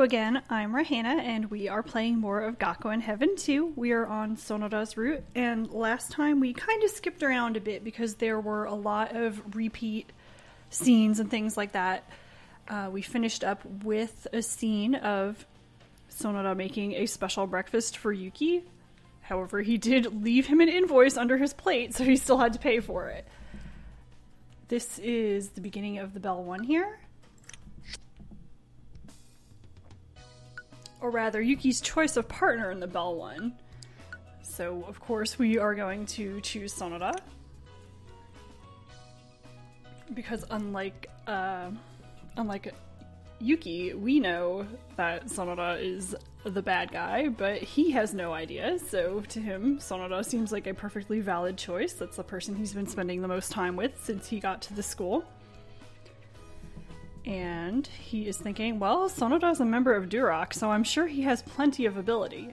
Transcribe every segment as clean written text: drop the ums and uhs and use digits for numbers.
So again, I'm Rahana, and we are playing more of Gakuen Heaven 2. We are on Sonoda's route, and last time we kind of skipped around a bit because there were a lot of repeat scenes and things like that. We finished up with a scene of Sonoda making a special breakfast for Yuki. However, he did leave him an invoice under his plate, so he still had to pay for it. This is the beginning of the Bell 1 here. Or rather, Yuki's choice of partner in the Bell 1. So, of course, we are going to choose Sonoda. Because unlike Yuki, we know that Sonoda is the bad guy, but he has no idea, so to him, Sonoda seems like a perfectly valid choice. That's the person he's been spending the most time with since he got to the school. And he is thinking, well, Sonoda's a member of Duroc, so I'm sure he has plenty of ability.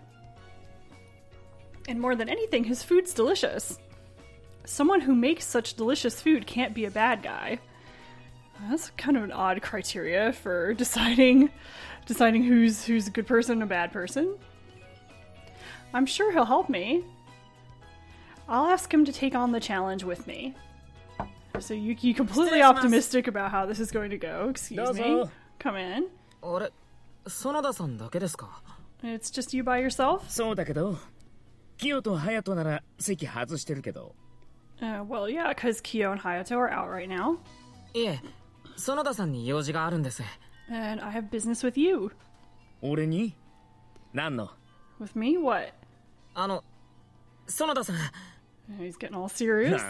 And more than anything, his food's delicious. Someone who makes such delicious food can't be a bad guy. That's kind of an odd criteria for deciding who's a good person and a bad person. I'm sure he'll help me. I'll ask him to take on the challenge with me. So Yuki completely optimistic about how this is going to go. Excuse me. Come in. It's just you by yourself? Well, yeah, because Kyo and Hayato are out right now. And I have business with you. With me? What? He's getting all serious.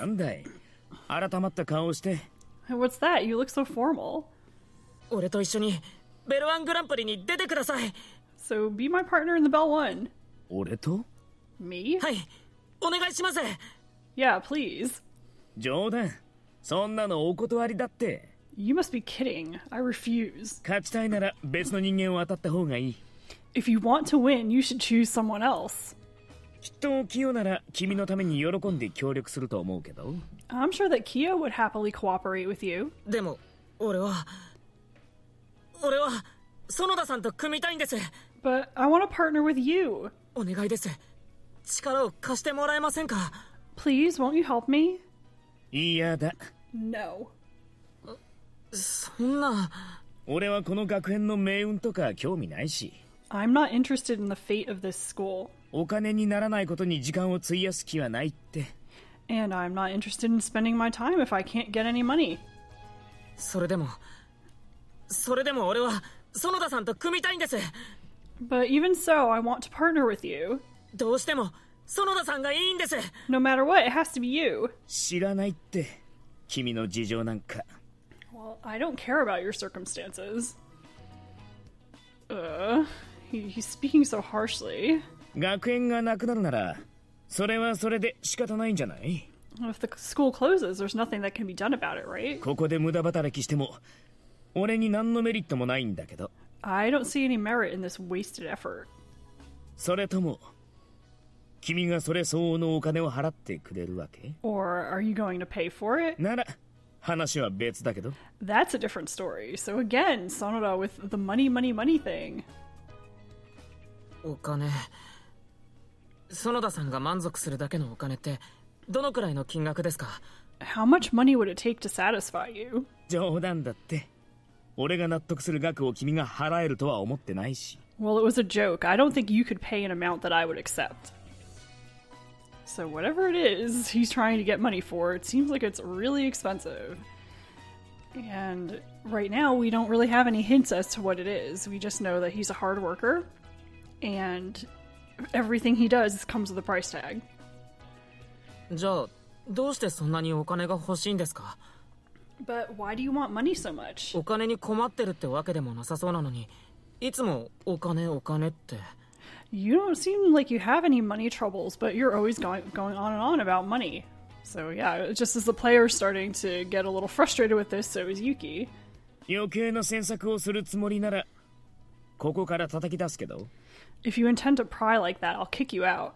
What's that? You look so formal. So be my partner in the Bell 1. Me? Yeah, please. You must be kidding. I refuse. If you want to win, you should choose someone else. I'm sure that Kyo would happily cooperate with you. But I want to partner with you. Please, won't you help me? No. I'm not interested in the fate of this school. And I'm not interested in spending my time if I can't get any money. But even so, I want to partner with you. No matter what, it has to be you. Well, I don't care about your circumstances. He's speaking so harshly. If the school closes, there's nothing that can be done about it, right? I don't see any merit in this wasted effort. Or are you going to pay for it? That's a different story. So again, Sonoda with the money thing. How much money would it take to satisfy you? Well, it was a joke. I don't think you could pay an amount that I would accept. So whatever it is he's trying to get money for, it seems like it's really expensive. And right now we don't really have any hints as to what it is. We just know that he's a hard worker, and everything he does comes with a price tag. But why do you want money so much? You don't seem like you have any money troubles, but you're always going on and on about money. So yeah, just as the player's starting to get a little frustrated with this, so is Yuki. If you intend to pry like that, I'll kick you out.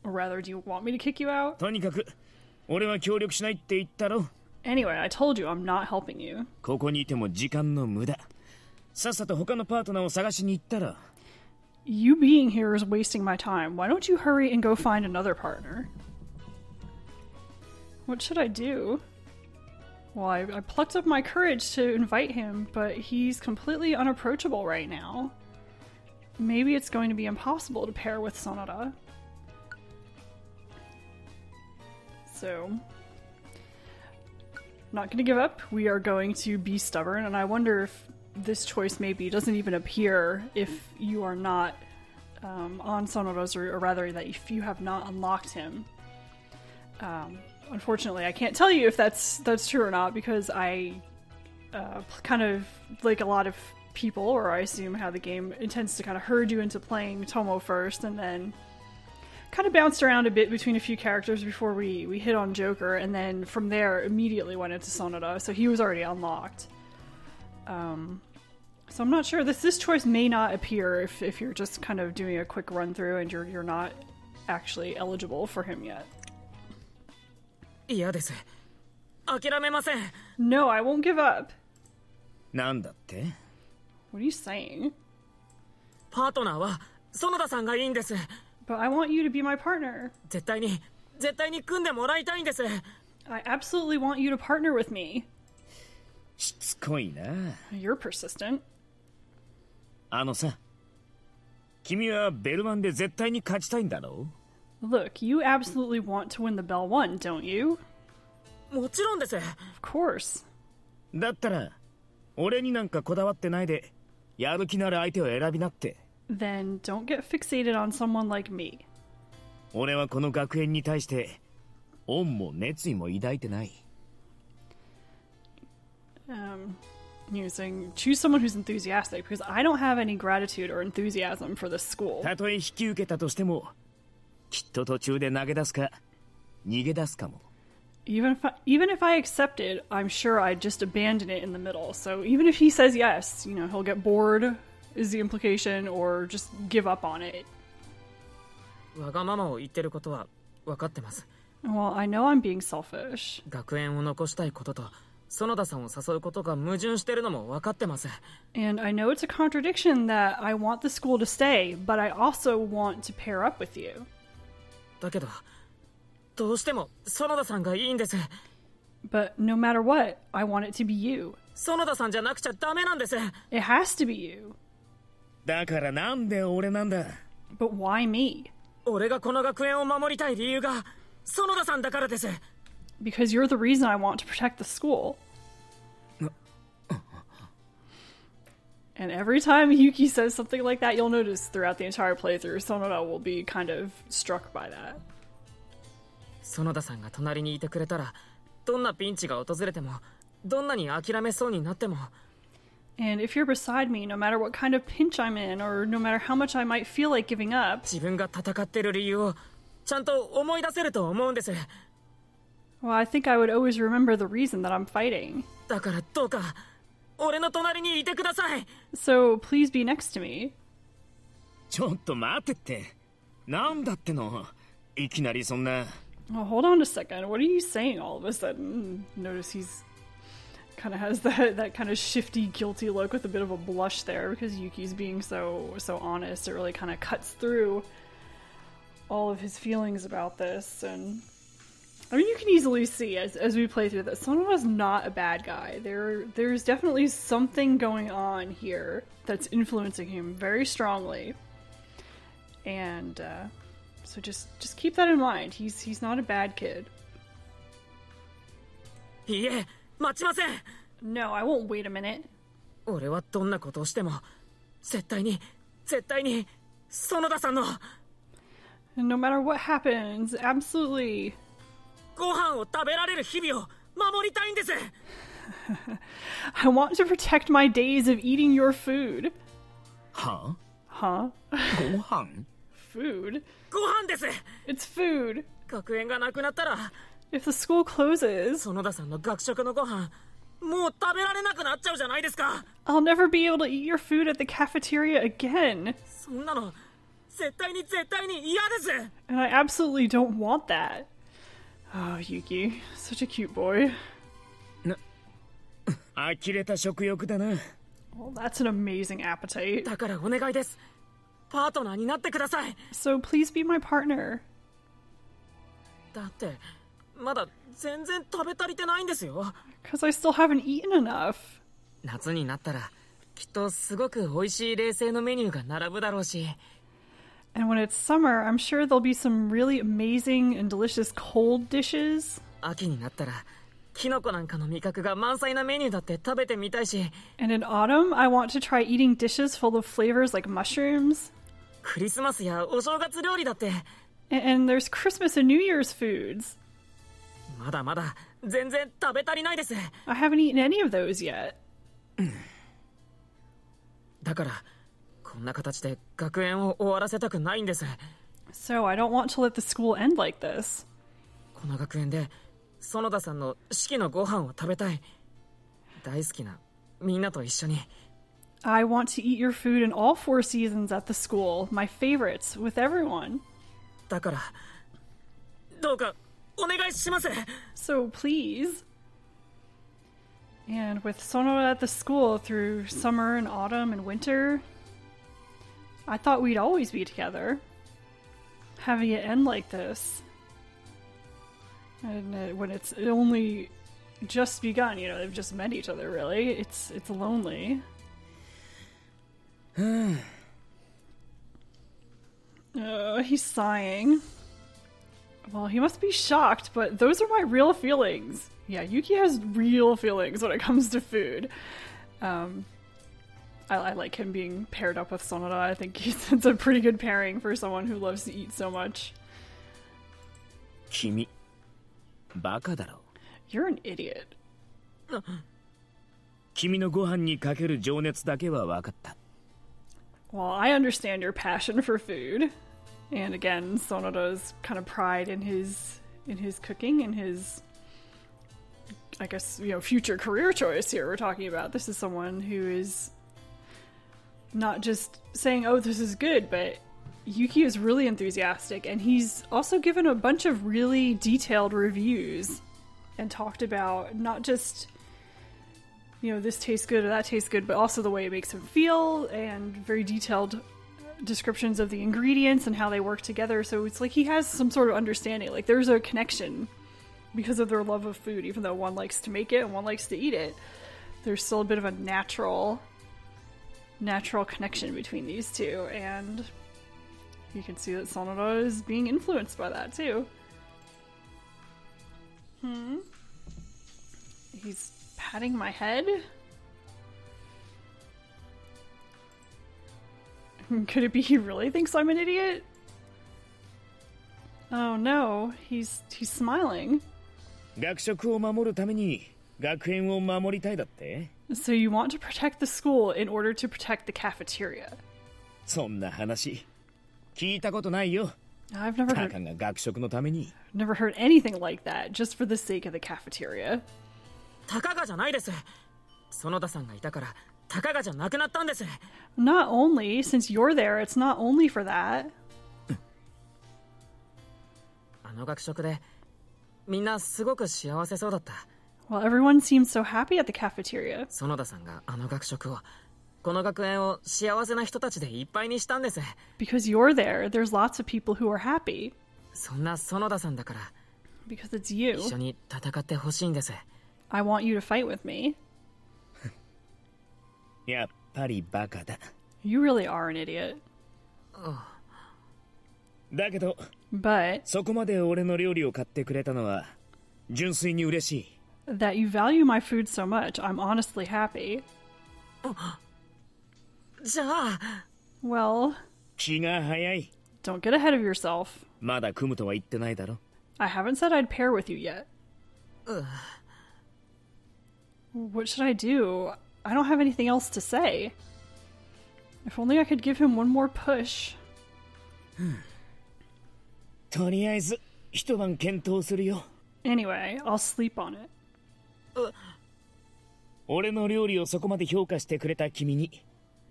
Or rather, do you want me to kick you out? Anyway, I told you I'm not helping you. ここにいても時間の無駄。さっさと他のパートナーを探しに行ったら。You being here is wasting my time. Why don't you hurry and go find another partner? What should I do? Well, I plucked up my courage to invite him, but he's completely unapproachable right now. Maybe it's going to be impossible to pair with Sonoda. So, not going to give up. We are going to be stubborn, and I wonder if this choice maybe doesn't even appear if you are not on Sonoda's, or rather that if you have not unlocked him. Unfortunately, I can't tell you if that's true or not, because I kind of, like a lot of people, or I assume how the game intends to kind of herd you into playing Tomo first, and then kind of bounced around a bit between a few characters before we hit on Joker, and then from there immediately went into Sonoda, so he was already unlocked. So I'm not sure. This choice may not appear if you're just kind of doing a quick run through and you're not actually eligible for him yet. 嫌です。諦めません。No, I won't give up. なんだって？ What are you saying? パートナーは園田さんがいいんです。 But I want you to be my partner. 絶対に組んでもらいたいんです。 I absolutely want you to partner with me. しつこいな。You're persistent. あのさ、君はベルマンで絶対に勝ちたいんだろう？ Look, you absolutely want to win the Bell 1, don't you? もちろんです。 Of course. だったら、俺になんかこだわってないで、やる気のある相手を選びなって。Then don't get fixated on someone like me. 俺はこの学園に対して、恩も熱意も抱いてない。Saying choose someone who's enthusiastic, because I don't have any gratitude or enthusiasm for this school. たとえ引き受けたとしても、きっと途中で投げ出すか、逃げ出すかも。Even if I accepted, I'm sure I'd just abandon it in the middle. So even if he says yes, he'll get bored, is the implication, or just give up on it. わがままを言ってることは分かってます。 Well, I know I'm being selfish. 学園を残したいことと園田さんを誘うことが矛盾してるのも分かってます。 And I know it's a contradiction that I want the school to stay, but I also want to pair up with you. だけどどうしても園田さんがいいんです。 But no matter what, I want it to be you. 園田さんじゃなくちゃダメなんです。 It has to be you. だからなんで俺なんだ？ But why me? 俺がこの学園を守りたい理由が園田さんだからです。 Because you're the reason I want to protect the school. And every time Yuki says something like that, you'll notice throughout the entire playthrough, Sonoda will be kind of struck by that. 園田さんが隣にいてくれたら、どんなピンチが訪れても、どんなに諦めそうになっても。And if you're beside me, no matter what kind of pinch I'm in, or no matter how much I might feel like giving up, 自分が戦ってる理由をちゃんと思い出せると思うんです。 well, I think I would always remember the reason that I'm fighting. だからどうか俺の隣にいてください。 So please be next to me. ちょっと待ってって。なんだっての？いきなりそんな。Oh, hold on a second. What are you saying all of a sudden? Notice he's kind of has that kind of shifty, guilty look with a bit of a blush there because Yuki's being so honest. It really kind of cuts through all of his feelings about this. And I mean, you can easily see as we play through this, Sonoda's not a bad guy. There's definitely something going on here that's influencing him very strongly. And so just keep that in mind. He's not a bad kid. いいえ、待ちません。 No, I won't wait a minute. 俺はどんなことをしても絶対に園田さんの And no matter what happens, absolutely. ご飯を食べられる日々を守りたいんです。 I want to protect my days of eating your food. は？ Huh? ご飯？ Food? ご飯です。 It's food. 学園がなくなったら If the school closes, 園田さんの学食のご飯もう食べられなくなっちゃうじゃないですか。 I'll never be able to eat your food at the cafeteria again. そんなの絶対に嫌です。 And I absolutely don't want that. Oh, Yuki. Such a cute boy. 呆れた食欲だな。Well, that's an amazing appetite. だからお願いです。パートナーになってください。 So please be my partner. だってまだ全然食べ足りてないんですよ。 Because I still haven't eaten enough. 夏になったらきっとすごく美味しい冷製のメニューが並ぶだろうし。 And when it's summer, I'm sure there'll be some really amazing and delicious cold dishes. 秋になったらキノコなんかの味覚が満載なメニューだって食べてみたいし。 And in autumn, I want to try eating dishes full of flavors like mushrooms. クリスマスやお正月料理だって。 And there's Christmas and New Year's foods. まだまだ全然食べ足りないです。 I haven't eaten any of those yet. だからこんな形で学園を終わらせたくないんです。 So I don't want to let the school end like this. この学園で園田さんの式のご飯を食べたい。大好きなみんなと一緒に。 I want to eat your food in all 4 seasons at the school, my favorites, with everyone. だからどうかお願いします。 So please. And with Sonoda at the school through summer and autumn and winter, I thought we'd always be together. Having it end like this. And when it's only just begun, you know, they've just met each other, really. It's lonely. He's sighing. Well, he must be shocked, but those are my real feelings. Yeah, Yuki has real feelings when it comes to food. I like him being paired up with Sonoda. I think it's a pretty good pairing for someone who loves to eat so much. 君、バカだろ。 You're an idiot. 君のご飯にかける情熱だけは分かった。 Well, I understand your passion for food. And again, Sonoda's kind of pride in his cooking and his, I guess, you know, future career choice here we're talking about. This is someone who is not just saying, oh, this is good, but Yuki is really enthusiastic, and he's also given a bunch of really detailed reviews and talked about not just, you know, this tastes good or that tastes good, but also the way it makes him feel, and very detailed descriptions of the ingredients and how they work together. So it's like he has some sort of understanding. Like there's a connection because of their love of food, even though one likes to make it and one likes to eat it. There's still a bit of a natural connection between these two, and you can see that Sonoda is being influenced by that too. He's patting my head. Could it be he really thinks I'm an idiot? Oh no, he's smiling. 学食を守るために学園を守りたいだって？ So you want to protect the school in order to protect the cafeteria? そんな話聞いたことないよ。 I've never た heard かが学食のために。 never heard anything like that just for the sake of the cafeteria. たかがじゃないです。園田さんがいたからたかがじゃなくなったんです。 Not only, since you're there, it's not only for that. あの学食でみんなすごく幸せそうだった。 Well, everyone seemed so happy at the cafeteria. 園田さんがあの学食を、この学園を幸せな人たちでいっぱいにしたんです。 Because you're there, there's lots of people who are happy. そんな園田さんだから Because it's you. 一緒に戦ってほしいんです。 I want you to fight with me. やっぱりバカだ。 You really are an idiot. だけど But そこまで俺の料理を買ってくれたのは純粋に嬉しい。 that you value my food so much, I'm honestly happy. じゃあ Well, 気が早い。 don't get ahead of yourself. まだ組むとは言ってないだろ。 I haven't said I'd pair with you yet. What should I do? I don't have anything else to say. If only I could give him one more push. とりあえず一晩検討するよ。 Anyway, I'll sleep on it. 俺の料理をそこまで評価してくれた君に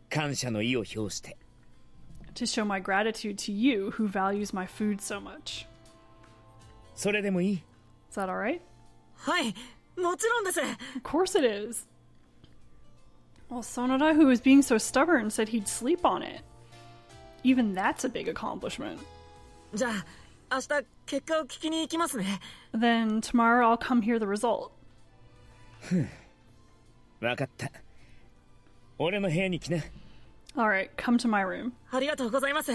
感謝の意を表して。 To show my gratitude to you who values my food so much. それでもいい？ Is that alright? はい、もちろんです。 Of course it is. Well, Sonoda, who was being so stubborn, said he'd sleep on it. Even that's a big accomplishment. じゃあ明日結果を聞きに行きますね。 Then tomorrow I'll come hear the result. わかった。俺の部屋に来な。Alright, come to my room. ありがとうございます。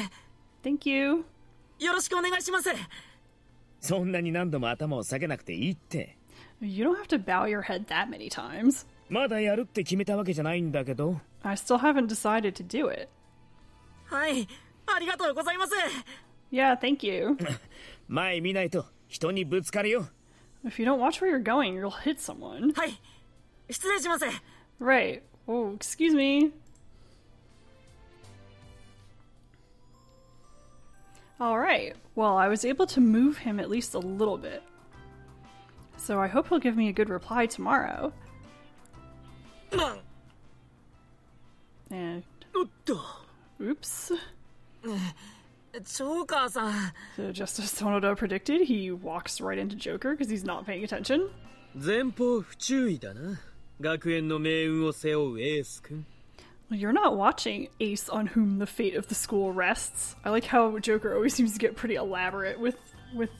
Thank you. よろしくお願いします。そんなに何度も頭を下げなくていいって。You don't have to bow your head that many times. まだやるって決めたわけじゃないんだけど。I still haven't decided to do it. はい、ありがとうございます。 Yeah, thank you. 前見ないと人にぶつかるよ。If you don't watch where you're going, you'll hit someone. はい、失礼します。 Right. Oh, excuse me. Alright. Well, I was able to move him at least a little bit. So I hope he'll give me a good reply tomorrow. And おっと、 oops. ジョーカーさん。 So just as Sonoda predicted, he walks right into Joker because he's not paying attention. 前方不注意だな。学園の命運を背負うエース君。 Well, you're not watching Ace on whom the fate of the school rests. I like how Joker always seems to get pretty elaborate with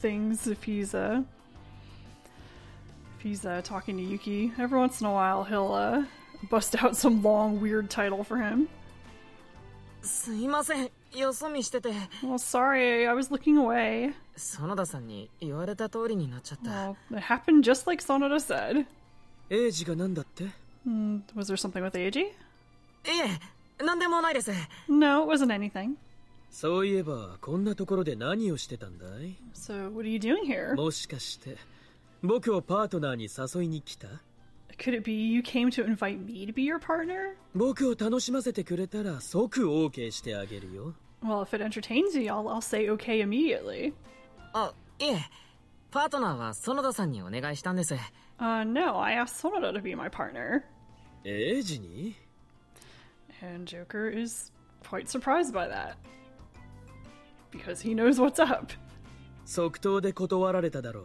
things if he's talking to Yuki. Every once in a while he'll bust out some long weird title for him. すいません、よそ見してて。 Well, sorry, I was looking away. 園田さんに言われた通りになっちゃった。 Well, it happened just like Sonoda said. エイジがなんだって？ Was there something with Eiji? いえ、なんでもないです。 No, it wasn't anything. そういえばこんなところで何をしてたんだい？ So, what are you doing here? もしかして僕をパートナーに誘いに来た？ Could it be you came to invite me to be your partner? 僕を楽しませてくれたら即 OK してあげるよ。 Well, if it entertains you, I'll say okay immediately. あ、いえ、パートナーは園田さんにお願いしたんです。 No, I asked Sonoda to be my partner. エイジに？ And Joker is quite surprised by that. Because he knows what's up. 即答で断られただろう。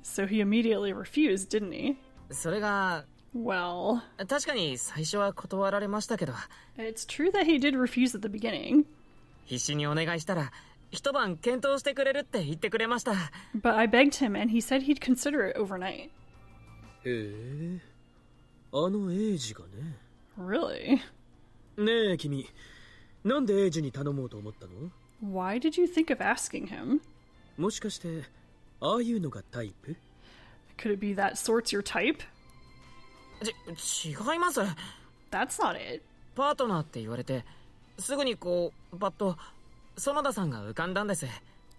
So he immediately refused, didn't he? それが、 Well, 確かに最初は断られましたけど、 it's true that he did refuse at the beginning. 必死にお願いしたら、一晩検討してくれるって言ってくれました。 But I begged him and he said he'd consider it overnight. へえ、あのエイジがね。 Really? ねえ君、なんでエイジに頼もうと思ったの？ Why did you think of asking him? もしかしてああいうのがタイプ？ Could it be that sort's your type? 違います。 That's not it. パートナーって言われて、すぐにこう、バッと、園田さんが浮かんだんです。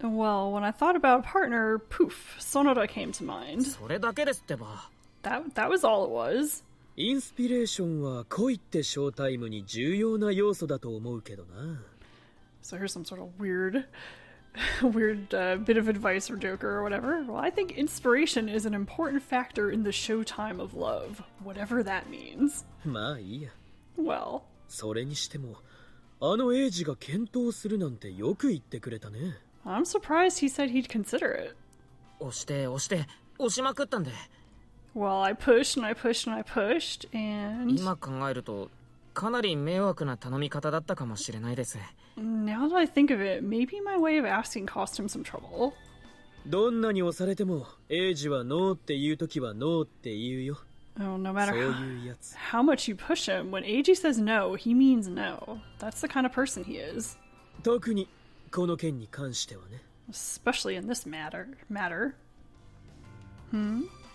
Well, when I thought about a partner, poof, Sonoda came to mind. それだけですってば。 That was all it was. インスピレーションは恋ってショータイムに重要な要素だと思うけどな。 So here's some sort of weird bit of advice for Joker or whatever. Well, I think inspiration is an important factor in the showtime of love, whatever that means. まあいいや。 Well, それにしても、あのエイジが検討するなんてよく言ってくれたね。 I'm surprised he said he'd consider it. 押して押しまくったんで。 Well, I pushed and I pushed and I pushed, and 今考えると、かなり迷惑な頼み方だったかもしれないです。 now that I think of it, maybe my way of asking cost him some trouble. どんなに押されても、エイジはノーって言うときはノーって言うよ。 Oh, no matter そういうやつ。 how much you push him, when Eiji says no, he means no. That's the kind of person he is. 特にこの件に関してはね。 Especially in this matter.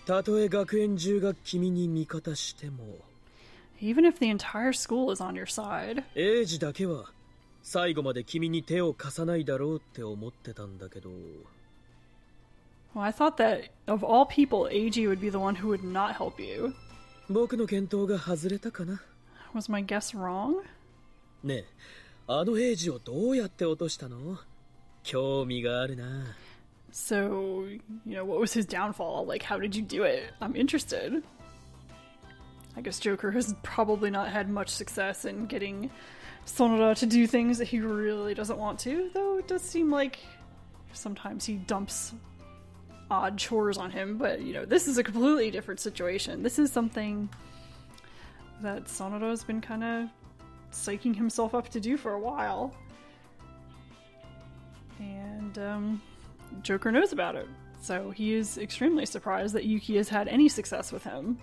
たとえ学園中が君に味方しても、 Even if the entire school is on your side. エイジだけは最後まで君に手を貸さないだろうって思ってたんだけど。 Well, I thought that of all people, Eiji would be the one who would not help you. 僕の検討が外れたかな。 Was my guess wrong? ねえ、あのエイジをどうやって落としたの？興味があるな。 So, what was his downfall? Like, how did you do it? I'm interested. I guess Joker has probably not had much success in getting Sonoda to do things that he really doesn't want to, though it does seem like sometimes he dumps odd chores on him, but, this is a completely different situation. This is something that Sonoda's been kind of psyching himself up to do for a while. And Joker knows about it, so he is extremely surprised that Yuki has had any success with him.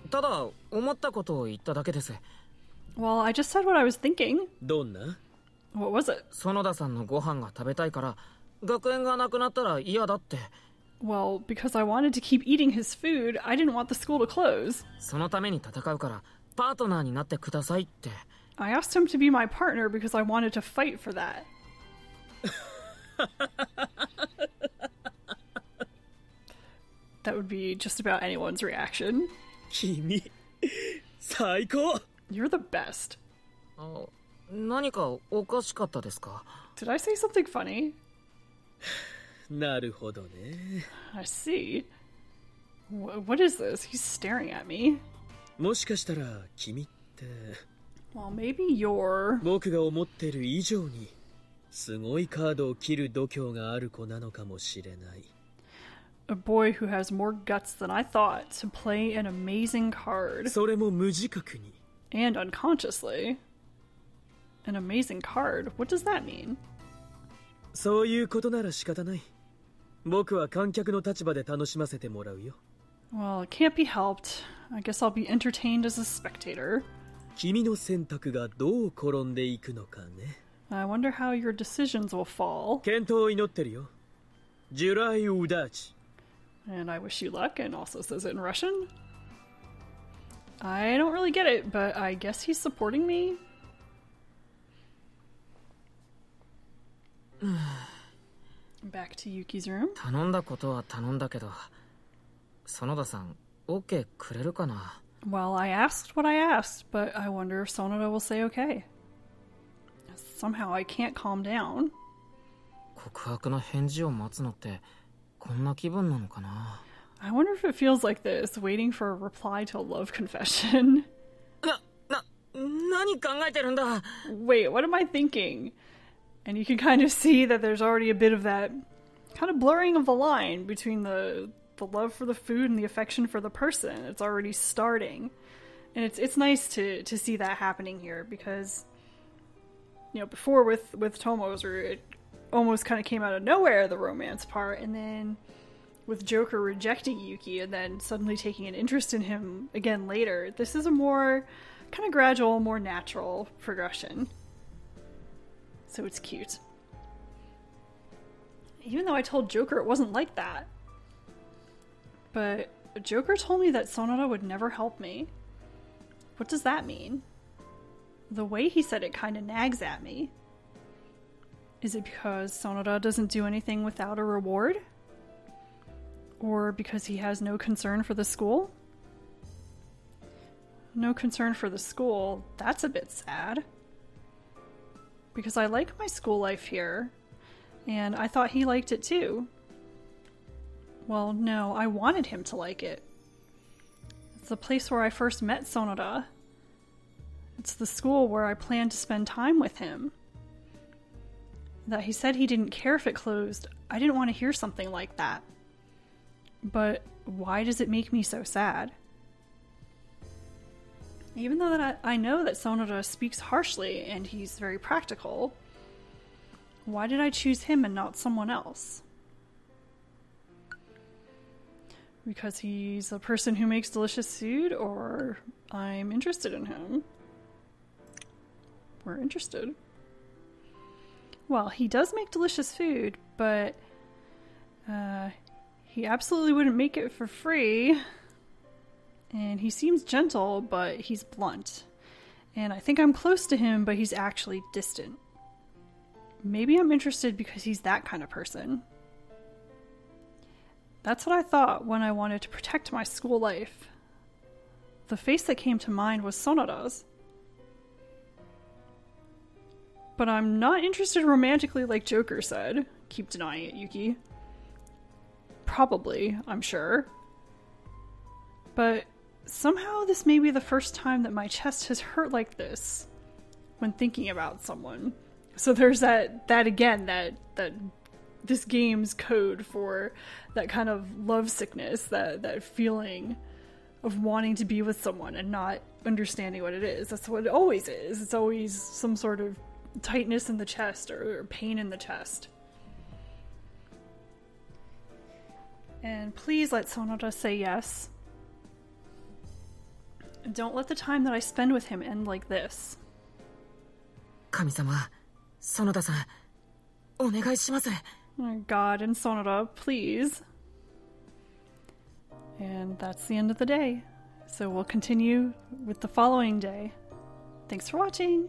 ただ思ったことを言っただけです。 Well, I just said what I was thinking. どんな？ What was it? 園田さんのご飯が食べたいから学園がなくなったら嫌だって。 Well, because I wanted to keep eating his food, I didn't want the school to close. そのために戦うからパートナーになってくださいって。 I asked him to be my partner because I wanted to fight for that. That would be just about anyone's reaction. 君、最高！ You're the best. あ、何かおかしかったですか？ Did I say something funny? なるほどね。 I see. What is this? He's staring at me. もしかしたら君って Well, maybe you're... 僕が思ってる以上にすごいカードを切る度胸がある子なのかもしれない。 a boy who has more guts than I thought to play an amazing card. それも無自覚に。 And unconsciously. An amazing card? What does that mean? そういうことなら仕方ない。僕は観客の立場で楽しませてもらうよ。 Well, it can't be helped. I guess I'll be entertained as a spectator. 君の選択がどう転んでいくのかね。 I wonder how your decisions will fall. 健闘を祈ってるよ。ジュライウダチ。 And I wish you luck, and also says it in Russian. I don't really get it, but I guess he's supporting me. Back to Yuki's room. 頼んだことは頼んだけど、園田さん OK くれるかな？ Well, I asked what I asked, but I wonder if Sonoda will say okay. Somehow I can't calm down. 告白の返事を待つのってこんな気分なのかな？ I wonder if it feels like this, waiting for a reply to a love confession. 何考えてるんだ？ Wait, what am I thinking? And you can kind of see that there's already a bit of that kind of blurring of the line between the love for the food and the affection for the person. It's already starting. And it's nice to see that happening here because, you know, before with Tomo's, it almost kind of came out of nowhere, the romance part, and then with Joker rejecting Yuki and then suddenly taking an interest in him again later, this is a more kind of gradual, more natural progression. So it's cute. Even though I told Joker it wasn't like that. But Joker told me that Sonoda would never help me. What does that mean? The way he said it kind of nags at me. Is it because Sonoda doesn't do anything without a reward? Or because he has no concern for the school? No concern for the school, that's a bit sad. Because I like my school life here, and I thought he liked it too. Well, no, I wanted him to like it. It's the place where I first met Sonoda. It's the school where I planned to spend time with him. That he said he didn't care if it closed, I didn't want to hear something like that. But why does it make me so sad? Even though that I know that Sonoda speaks harshly and he's very practical, why did I choose him and not someone else? Because he's a person who makes delicious food, or I'm interested in him? We're interested. Well, he does make delicious food, but he absolutely wouldn't make it for free. And he seems gentle, but he's blunt. And I think I'm close to him, but he's actually distant. Maybe I'm interested because he's that kind of person. That's what I thought when I wanted to protect my school life. The face that came to mind was Sonoda's. But I'm not interested romantically like Joker said. Keep denying it, Yuki. Probably, I'm sure. But somehow this may be the first time that my chest has hurt like this when thinking about someone. So there's that again, that this game's code for that kind of love sickness, that feeling of wanting to be with someone and not understanding what it is. That's what it always is. It's always some sort of tightness in the chest or pain in the chest. And please let Sonoda say yes. And don't let the time that I spend with him end like this. 神様、園田さん、お願いします。 Oh, God and Sonoda, please. And that's the end of the day. So we'll continue with the following day. Thanks for watching!